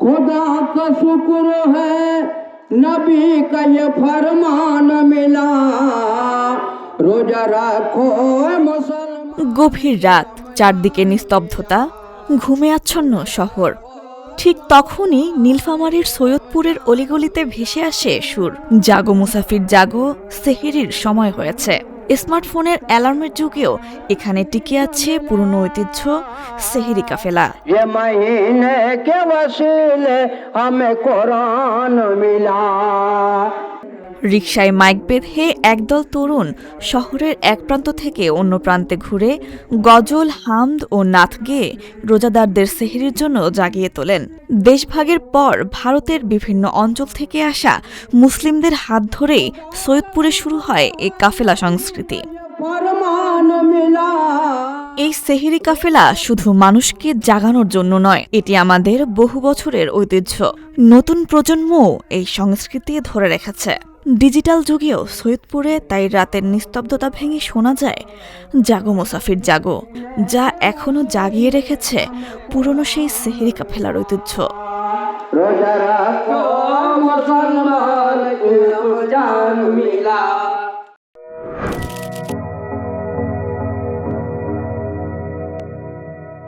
खुदा का शुक्र है नबी का ये फरमान मिला रोजा रखो मुसलमान। গভীর রাত, চারদিকে নিস্তব্ধতা, ঘুমে আচ্ছন্ন শহর। ঠিক তখনই নীলফামারীর সৈয়দপুরের অলিগলিতে ভেসে আসে সুর, জাগো মুসাফির জাগো, সেহরির সময় হয়েছে। স্মার্টফোনের অ্যালার্মের যুগেও এখানে টিকে আছে পুরনো ঐতিহ্য, সেহরি কাফেলা। ये महीने के वसीले हमें कुरान मिला। রিকশায় মাইক বেঁধে একদল তরুণ শহরের এক প্রান্ত থেকে অন্য প্রান্তে ঘুরে গজল, হামদ ও নাথ গেয়ে রোজাদারদের সেহরির জন্য জাগিয়ে তোলেন। দেশভাগের পর ভারতের বিভিন্ন অঞ্চল থেকে আসা মুসলিমদের হাত ধরেই সৈয়দপুরে শুরু হয় এই কাফেলা সংস্কৃতি। फरमान मिला। এই সেহরি কাফেলা শুধু মানুষকে জাগানোর জন্য নয়, এটি আমাদের বহু বছরের ঐতিহ্য। নতুন প্রজন্মও এই সংস্কৃতি ধরে রেখেছে। ডিজিটাল যুগেও সৈয়দপুরে তাই রাতের নিস্তব্ধতা ভেঙে শোনা যায় জাগো মুসাফির জাগো, যা এখনো জাগিয়ে রেখেছে পুরনো সেই সেহরি কাফেলার ঐতিহ্য। रोजा रखो मुसलमान,